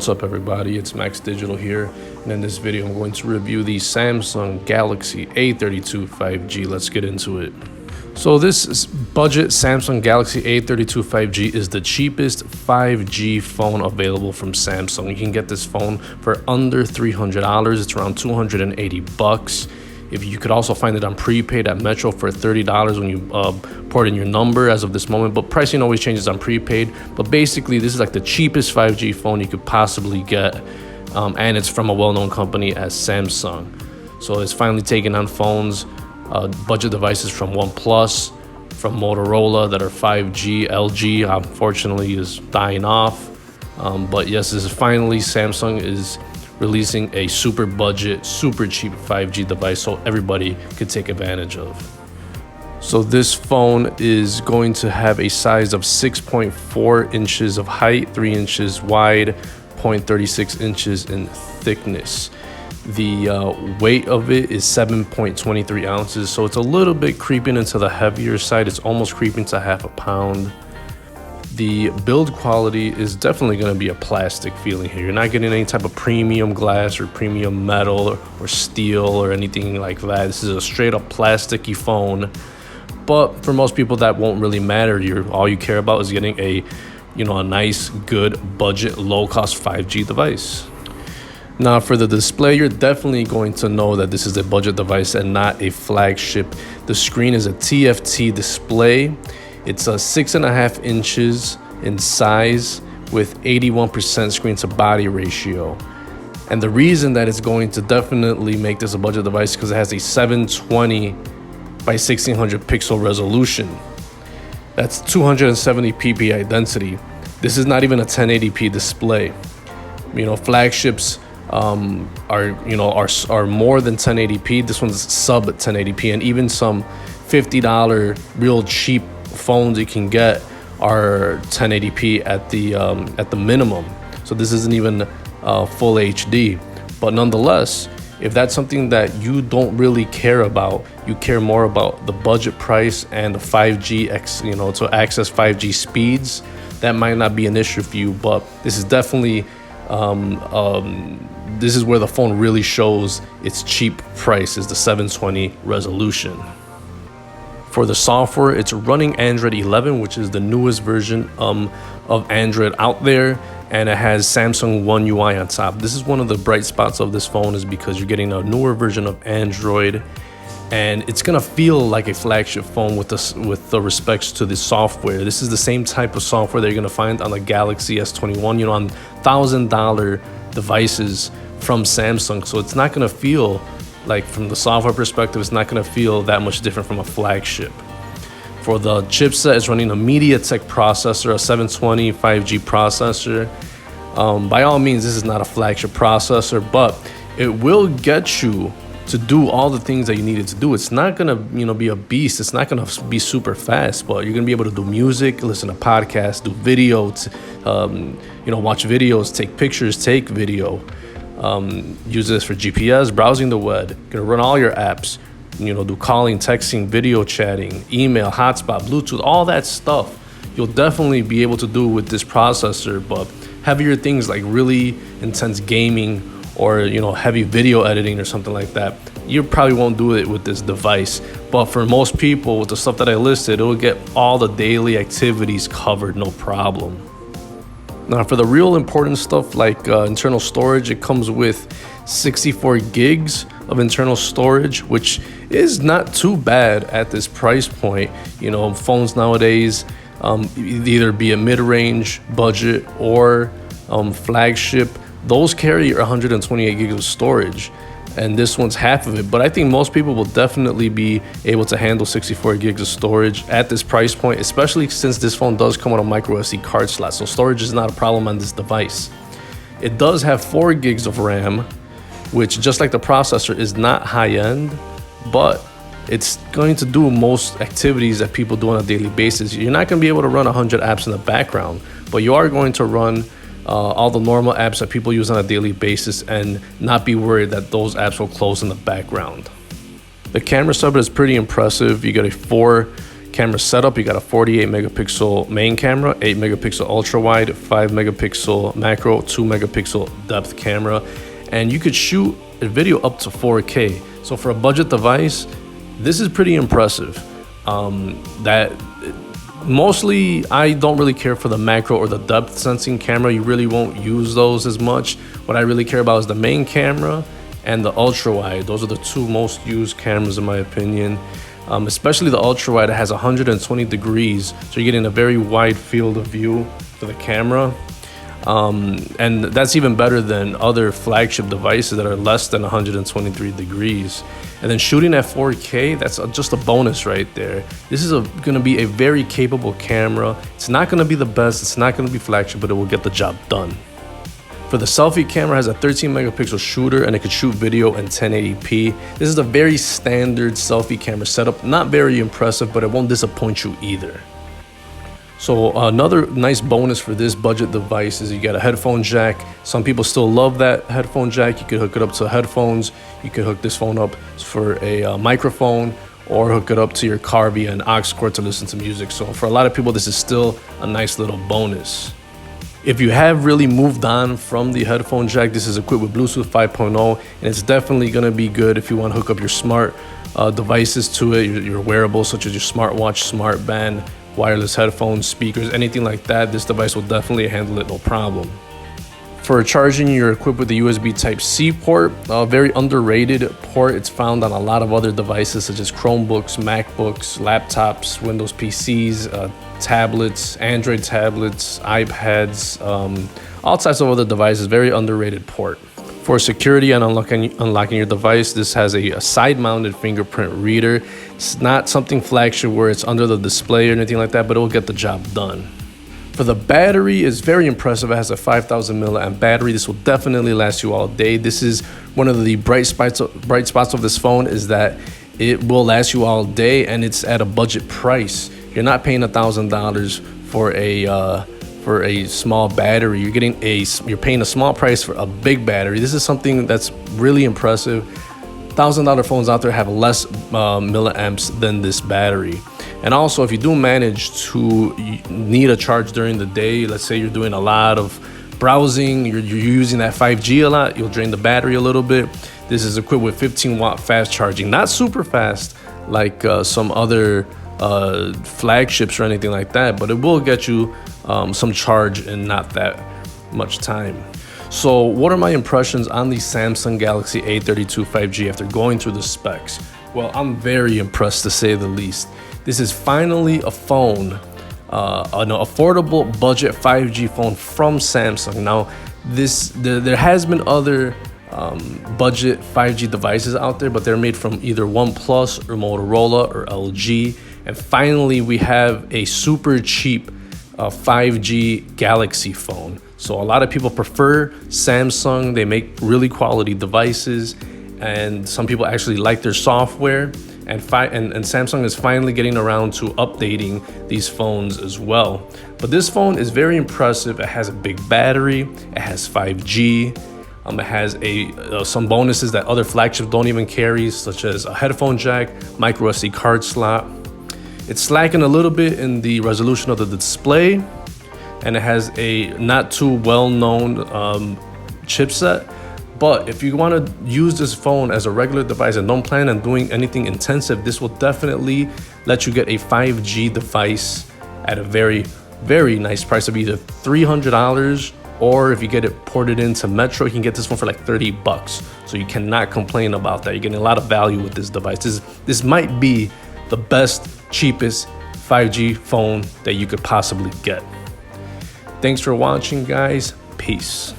What's up everybody, it's Max Digital here, and in this video I'm going to review the Samsung Galaxy A32 5G. Let's get into it. So this budget Samsung Galaxy A32 5G is the cheapest 5G phone available from Samsung. You can get this phone for under $300. It's around 280 bucks. If you could also find it on prepaid at Metro for $30 when you port in your number as of this moment, but pricing always changes on prepaid. But basically, this is like the cheapest 5G phone you could possibly get, and it's from a well-known company as Samsung. So it's finally taking on phones, budget devices from OnePlus, from Motorola that are 5G. LG, unfortunately, is dying off. But yes, this is finally Samsung is releasing a super budget, super cheap 5G device so everybody could take advantage of. So this phone is going to have a size of 6.4 inches of height, 3 inches wide, 0.36 inches in thickness. The weight of it is 7.23 ounces, so it's a little bit creeping into the heavier side. It's almost creeping to half a pound. The build quality is definitely going to be a plastic feeling here. You're not getting any type of premium glass or premium metal or steel or anything like that. This is a straight up plasticky phone. But for most people that won't really matter. All you care about is getting a nice, good, budget, low-cost 5G device. Now for the display, you're definitely going to know that this is a budget device and not a flagship. The screen is a TFT display. It's a 6.5 inches in size with 81% screen to body ratio. And the reason that it's going to definitely make this a budget device is because it has a 720 by 1600 pixel resolution. That's 270 ppi density. This is not even a 1080p display. Flagships are more than 1080p. This one's sub 1080p, and even some $50 real cheap phones you can get are 1080p at the minimum. So this isn't even full HD. But nonetheless, if that's something that you don't really care about, you care more about the budget price and the 5G to access 5G speeds, that might not be an issue for you. But this is definitely this is where the phone really shows its cheap price, is the 720 resolution. For the software, it's running Android 11, which is the newest version of Android out there, and it has Samsung One UI on top. This is one of the bright spots of this phone, is because you're getting a newer version of Android, and it's gonna feel like a flagship phone with the respects to the software. This is the same type of software that you're gonna find on the Galaxy S21, on $1,000 devices from Samsung. So it's not gonna feel like, from the software perspective, it's not going to feel that much different from a flagship. For the chipset, it's running a MediaTek processor, a 720 5G processor. By all means, this is not a flagship processor, but it will get you to do all the things that you needed to do. It's not going to be a beast. It's not going to be super fast, but you're going to be able to do music, listen to podcasts, do video, watch videos, take pictures, take video. Use this for GPS, browsing the web. Gonna run all your apps, do calling, texting, video chatting, email, hotspot, Bluetooth, all that stuff. You'll definitely be able to do with this processor. But heavier things like really intense gaming or heavy video editing or something like that, you probably won't do it with this device. But for most people, with the stuff that I listed, it will get all the daily activities covered, no problem. Now for the real important stuff like internal storage, it comes with 64 gigs of internal storage, which is not too bad at this price point. Phones nowadays, either be a mid-range, budget, or flagship, those carry 128 gigs of storage. And this one's half of it, but I think most people will definitely be able to handle 64 gigs of storage at this price point, especially since this phone does come with a micro SD card slot, so storage is not a problem on this device. It does have 4 gigs of RAM, which, just like the processor, is not high-end, but it's going to do most activities that people do on a daily basis. You're not going to be able to run 100 apps in the background, but you are going to run all the normal apps that people use on a daily basis and not be worried that those apps will close in the background. The camera setup is pretty impressive. You get a 4 camera setup, you got a 48 megapixel main camera, 8 megapixel ultra wide, 5 megapixel macro, 2 megapixel depth camera, and you could shoot a video up to 4K. So for a budget device, this is pretty impressive. Mostly I don't really care for the macro or the depth sensing camera. You really won't use those as much. What I really care about is the main camera and the ultra wide. Those are the two most used cameras in my opinion. Especially the ultra wide, it has 120 degrees, so you're getting a very wide field of view for the camera. And that's even better than other flagship devices that are less than 123 degrees. And then shooting at 4K, that's just a bonus right there. This is going to be a very capable camera. It's not going to be the best, it's not going to be flagship, but it will get the job done. For the selfie camera, it has a 13 megapixel shooter and it could shoot video in 1080p. This is a very standard selfie camera setup. Not very impressive, but it won't disappoint you either. So another nice bonus for this budget device is you got a headphone jack. Some people still love that headphone jack. You could hook it up to headphones. You could hook this phone up for a microphone, or hook it up to your car via an aux cord to listen to music. So for a lot of people, this is still a nice little bonus. If you have really moved on from the headphone jack, this is equipped with Bluetooth 5.0, and it's definitely going to be good if you want to hook up your smart devices to it, your wearables such as your smartwatch, smart band, wireless headphones, speakers, anything like that. This device will definitely handle it no problem. For charging, you're equipped with the USB Type-C port, a very underrated port. It's found on a lot of other devices such as Chromebooks, MacBooks, laptops, Windows PCs, tablets, Android tablets, iPads, all types of other devices. Very underrated port. For security and unlocking your device, this has a side-mounted fingerprint reader. It's not something flagship where it's under the display or anything like that, but it will get the job done. For the battery, it's very impressive. It has a 5,000 milliamp battery. This will definitely last you all day. This is one of the bright spots of this phone, is that it will last you all day, and it's at a budget price. You're not paying $1,000 for a small battery. You're paying a small price for a big battery. This is something that's really impressive. $1,000 phones out there have less milliamps than this battery. And also, if you do manage to need a charge during the day, let's say you're doing a lot of browsing, you're using that 5G a lot, you'll drain the battery a little bit. This is equipped with 15-watt fast charging. Not super fast like some other flagships or anything like that, but it will get you some charge in not that much time. So what are my impressions on the Samsung Galaxy A32 5G after going through the specs? Well, I'm very impressed to say the least. This is finally a phone, an affordable budget 5G phone from Samsung. Now, there has been other budget 5G devices out there, but they're made from either OnePlus or Motorola or LG. And finally, we have a super cheap 5G Galaxy phone. So a lot of people prefer Samsung. They make really quality devices, and some people actually like their software. And Samsung is finally getting around to updating these phones as well. But this phone is very impressive. It has a big battery. It has 5G. It has some bonuses that other flagships don't even carry, such as a headphone jack, micro SD card slot. It's slacking a little bit in the resolution of the display, and it has a not too well-known chipset. But if you want to use this phone as a regular device and don't plan on doing anything intensive, this will definitely let you get a 5G device at a very, very nice price of either $300, or if you get it ported into Metro, you can get this one for like $30. So you cannot complain about that. You're getting a lot of value with this device. This might be the best, cheapest 5G phone that you could possibly get. Thanks for watching, guys. Peace.